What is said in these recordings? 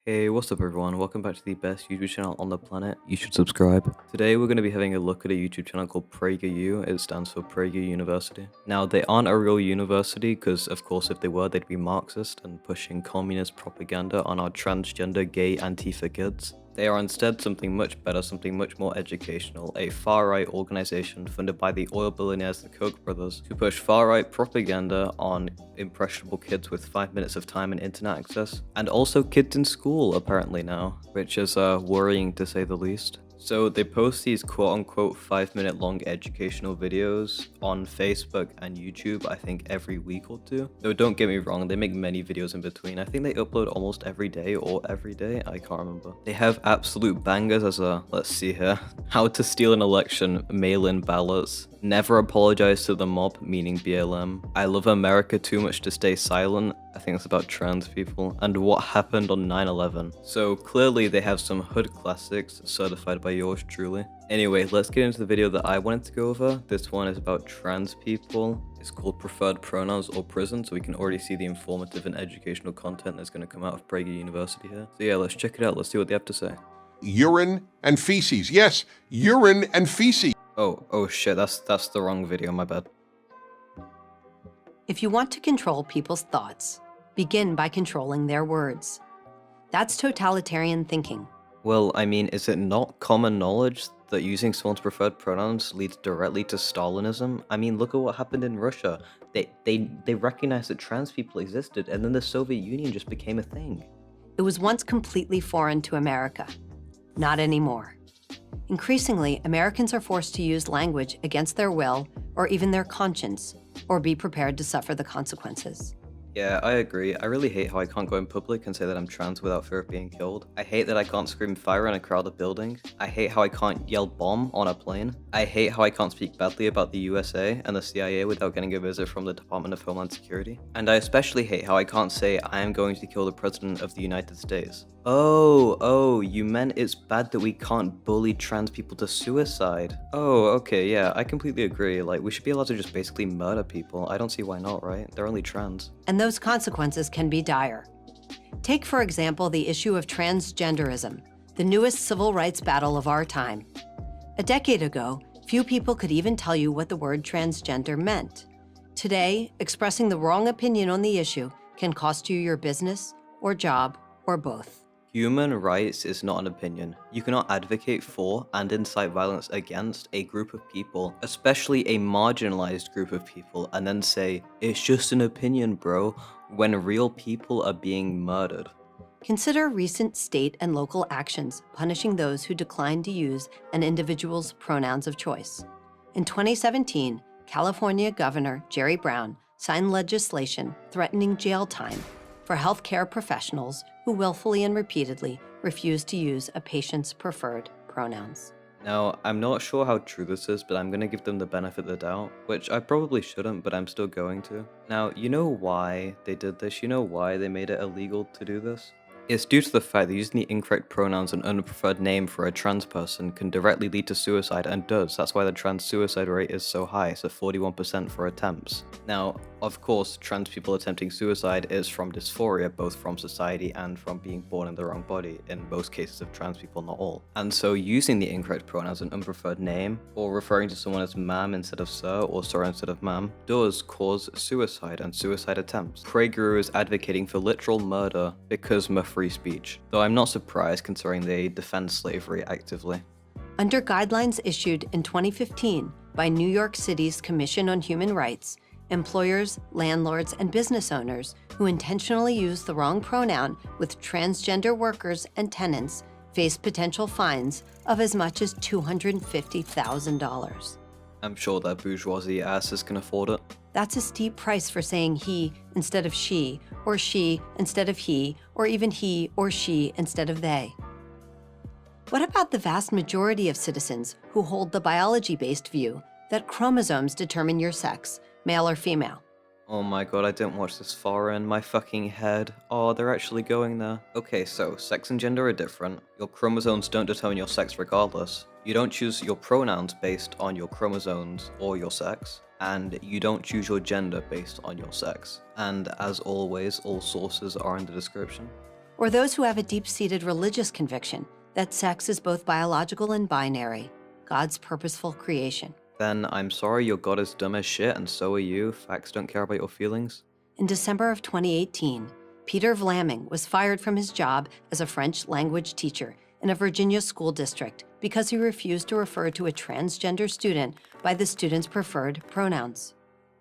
Hey, what's up everyone? Welcome back to the best YouTube channel on the planet. You should subscribe. Today we're going to be having a look at a YouTube channel called PragerU. It stands for Prager University. Now, they aren't a real university because, of course, if they were, they'd be Marxist and pushing communist propaganda on our transgender, gay, Antifa kids. They are instead something much better, something much more educational, a far-right organization funded by the oil billionaires the Koch brothers, who push far-right propaganda on impressionable kids with 5 minutes of time and internet access, and also kids in school apparently now, which is worrying to say the least. So they post these quote-unquote 5-minute long educational videos on Facebook and YouTube, I think every week or two. Though don't get me wrong, they make many videos in between. I think they upload almost every day or every day, I can't remember. They have absolute bangers as let's see here, how to steal an election, mail-in ballots, never apologize to the mob, meaning BLM, I love America too much to stay silent, I think it's about trans people, and what happened on 9/11. So clearly they have some hood classics certified by yours truly. Anyway, let's get into the video that I wanted to go over. This one is about trans people. It's called Preferred Pronouns or Prison, so we can already see the informative and educational content that's going to come out of Prager University here. So yeah, let's check it out. Let's see what they have to say. Urine and feces. Yes, urine and feces. Oh shit, that's the wrong video, my bad. If you want to control people's thoughts, begin by controlling their words. That's totalitarian thinking. Well, I mean, is it not common knowledge that using someone's preferred pronouns leads directly to Stalinism? I mean, look at what happened in Russia. They recognized that trans people existed, and then the Soviet Union just became a thing. It was once completely foreign to America. Not anymore. Increasingly, Americans are forced to use language against their will or even their conscience, or be prepared to suffer the consequences. Yeah, I agree. I really hate how I can't go in public and say that I'm trans without fear of being killed. I hate that I can't scream fire in a crowded building. I hate how I can't yell bomb on a plane. I hate how I can't speak badly about the USA and the CIA without getting a visit from the Department of Homeland Security. And I especially hate how I can't say I am going to kill the President of the United States. Oh, you meant it's bad that we can't bully trans people to suicide. Oh, okay, yeah, I completely agree. Like, we should be allowed to just basically murder people. I don't see why not, right? They're only trans. And those consequences can be dire. Take, for example, the issue of transgenderism, the newest civil rights battle of our time. A decade ago, few people could even tell you what the word transgender meant. Today, expressing the wrong opinion on the issue can cost you your business or job or both. Human rights is not an opinion. You cannot advocate for and incite violence against a group of people, especially a marginalized group of people, and then say, it's just an opinion, bro, when real people are being murdered. Consider recent state and local actions punishing those who decline to use an individual's pronouns of choice. In 2017, California Governor Jerry Brown signed legislation threatening jail time for healthcare professionals who willfully and repeatedly refuse to use a patient's preferred pronouns. Now, I'm not sure how true this is, but I'm going to give them the benefit of the doubt, which I probably shouldn't, but I'm still going to. Now, you know why they did this? You know why they made it illegal to do this? It's due to the fact that using the incorrect pronouns and unpreferred name for a trans person can directly lead to suicide, and does. That's why the trans suicide rate is so high. It's at 41% for attempts. Now, of course, trans people attempting suicide is from dysphoria, both from society and from being born in the wrong body, in most cases of trans people, not all. And so using the incorrect pronouns and unpreferred name, or referring to someone as ma'am instead of sir, or sir instead of ma'am, does cause suicide and suicide attempts. PragerU is advocating for literal murder because of free speech, though I'm not surprised considering they defend slavery actively. Under guidelines issued in 2015 by New York City's Commission on Human Rights, employers, landlords, and business owners who intentionally use the wrong pronoun with transgender workers and tenants face potential fines of as much as $250,000. I'm sure that bourgeoisie asses can afford it. That's a steep price for saying he instead of she, or she instead of he, or even he or she instead of they. What about the vast majority of citizens who hold the biology-based view that chromosomes determine your sex, male or female? Oh my god, I didn't watch this far in. My fucking head. Oh, they're actually going there. Okay, so sex and gender are different. Your chromosomes don't determine your sex regardless. You don't choose your pronouns based on your chromosomes or your sex. And you don't choose your gender based on your sex. And as always, all sources are in the description. or those who have a deep-seated religious conviction that sex is both biological and binary, God's purposeful creation. Then I'm sorry your God is dumb as shit and so are you. Facts don't care about your feelings. In December of 2018, Peter Vlaming was fired from his job as a French language teacher in a Virginia school district because he refused to refer to a transgender student by the student's preferred pronouns.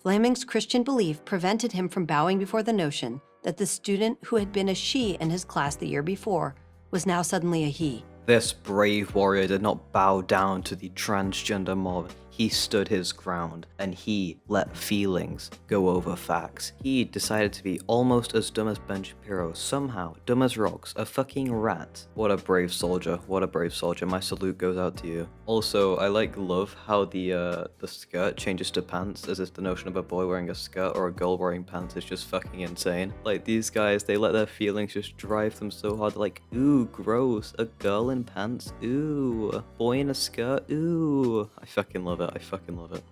Vlaming's Christian belief prevented him from bowing before the notion that the student who had been a she in his class the year before was now suddenly a he. This brave warrior did not bow down to the transgender mob. He stood his ground, and he let feelings go over facts. He decided to be almost as dumb as Ben Shapiro, somehow dumb as rocks, a fucking rat. What a brave soldier, what a brave soldier. My salute goes out to you. Also, I love how the skirt changes to pants, as if the notion of a boy wearing a skirt or a girl wearing pants is just fucking insane. Like, these guys, they let their feelings just drive them so hard. They're like, ooh, gross, a girl in pants, ooh, a boy in a skirt, ooh. I fucking love it. I fucking love it.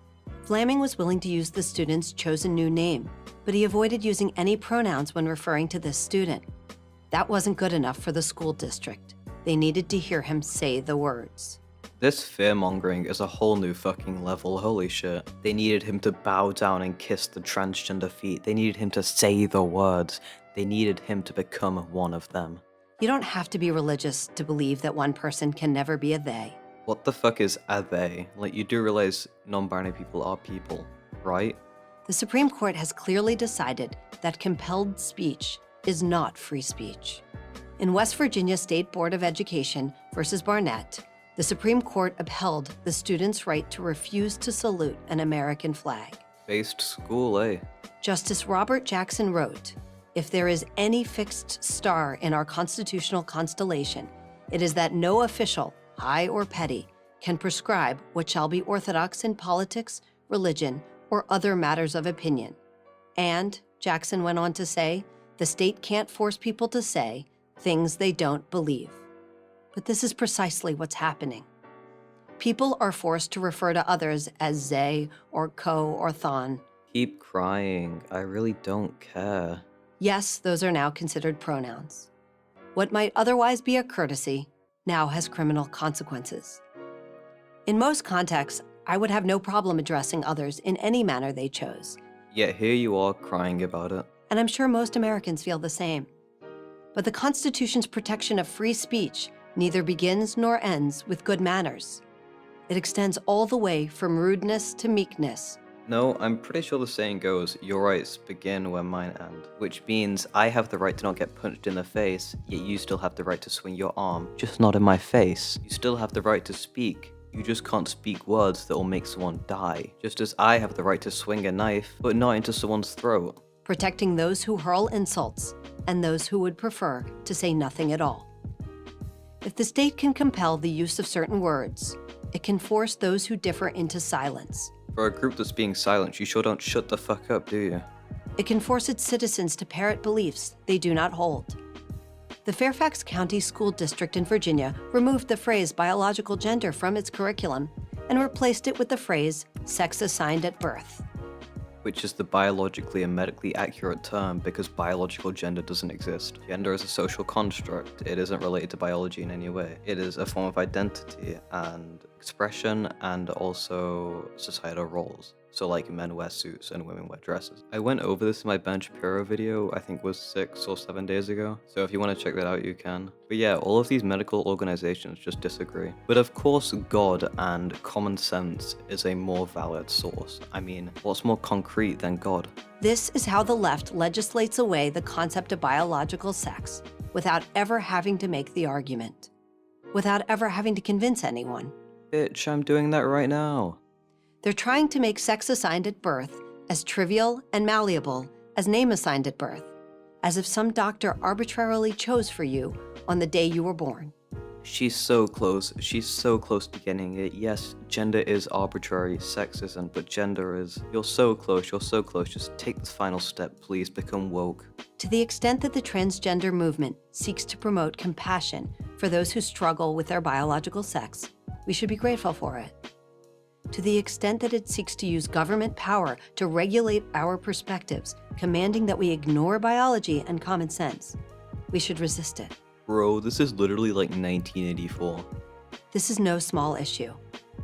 Vlaming was willing to use the student's chosen new name, but he avoided using any pronouns when referring to this student. That wasn't good enough for the school district. They needed to hear him say the words. This fear-mongering is a whole new fucking level, holy shit. They needed him to bow down and kiss the transgender feet. They needed him to say the words. They needed him to become one of them. You don't have to be religious to believe that one person can never be a they. What the fuck is a they? Like, you do realize non-binary people are people, right? The Supreme Court has clearly decided that compelled speech is not free speech. In West Virginia State Board of Education versus Barnett, the Supreme Court upheld the student's right to refuse to salute an American flag. Based school, eh? Justice Robert Jackson wrote, "If there is any fixed star in our constitutional constellation, it is that no official, high or petty, can prescribe what shall be orthodox in politics, religion, or other matters of opinion." And, Jackson went on to say, the state can't force people to say things they don't believe. But this is precisely what's happening. People are forced to refer to others as they or co or thon. Keep crying. I really don't care. Yes, those are now considered pronouns. What might otherwise be a courtesy now has criminal consequences. In most contexts, I would have no problem addressing others in any manner they chose. Yet here you are crying about it. And I'm sure most Americans feel the same. But the Constitution's protection of free speech neither begins nor ends with good manners. It extends all the way from rudeness to meekness. No, I'm pretty sure the saying goes, your rights begin where mine end. Which means I have the right to not get punched in the face, yet you still have the right to swing your arm, just not in my face. You still have the right to speak. You just can't speak words that will make someone die. Just as I have the right to swing a knife, but not into someone's throat. Protecting those who hurl insults and those who would prefer to say nothing at all. If the state can compel the use of certain words, it can force those who differ into silence. For a group that's being silenced, you sure don't shut the fuck up, do you? It can force its citizens to parrot beliefs they do not hold. The Fairfax County School District in Virginia removed the phrase biological gender from its curriculum and replaced it with the phrase sex assigned at birth. Which is the biologically and medically accurate term because biological gender doesn't exist. Gender is a social construct. It isn't related to biology in any way. It is a form of identity and expression and also societal roles. So like men wear suits and women wear dresses. I went over this in my Ben Shapiro video, I think was 6 or 7 days ago. So if you want to check that out, you can. But yeah, all of these medical organizations just disagree. But of course, God and common sense is a more valid source. I mean, what's more concrete than God? This is how the left legislates away the concept of biological sex without ever having to make the argument, without ever having to convince anyone. Bitch, I'm doing that right now. They're trying to make sex assigned at birth as trivial and malleable as name assigned at birth, as if some doctor arbitrarily chose for you on the day you were born. She's so close to getting it. Yes, gender is arbitrary, sex isn't, but gender is. You're so close, just take the final step, please, become woke. To the extent that the transgender movement seeks to promote compassion for those who struggle with their biological sex, we should be grateful for it. To the extent that it seeks to use government power to regulate our perspectives, commanding that we ignore biology and common sense, We should resist it. Bro, this is literally like 1984. This is no small issue.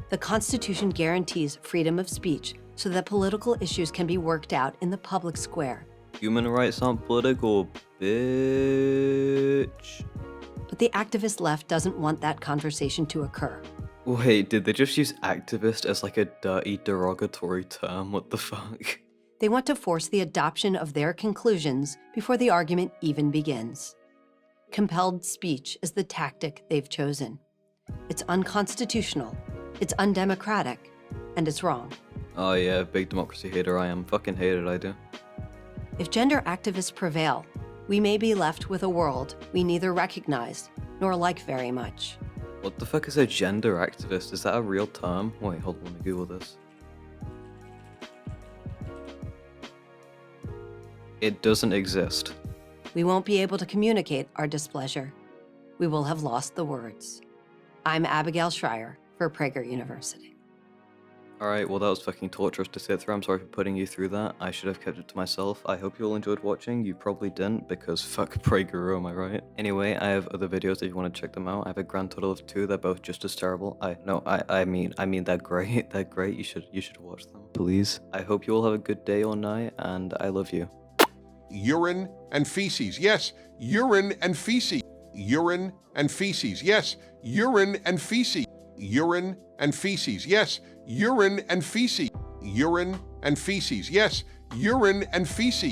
The Constitution guarantees freedom of speech so that political issues can be worked out in the public square. Human rights aren't political, bitch. But the activist left doesn't want that conversation to occur. Wait, did they just use activist as like a dirty, derogatory term? What the fuck? They want to force the adoption of their conclusions before the argument even begins. Compelled speech is the tactic they've chosen. It's unconstitutional, it's undemocratic, and it's wrong. Oh yeah, big democracy hater I am. Fucking hate it, I do. If gender activists prevail, we may be left with a world we neither recognize nor like very much. What the fuck is a gender activist? Is that a real term? Wait, hold on, let me Google this. It doesn't exist. We won't be able to communicate our displeasure. We will have lost the words. I'm Abigail Schreier for Prager University. Alright, well that was fucking torturous to sit through. I'm sorry for putting you through that. I should have kept it to myself. I hope you all enjoyed watching. You probably didn't, because fuck Prager, am I right? Anyway, I have other videos if you want to check them out. I have a grand total of 2. They're both just as terrible. I mean they're great. They're great. You should watch them. Please. I hope you all have a good day or night, and I love you. Urine and feces. Yes, urine and feces. Urine and feces. Yes, urine and feces. Urine and feces. Yes, urine and feces. Urine and feces. Yes, urine and feces.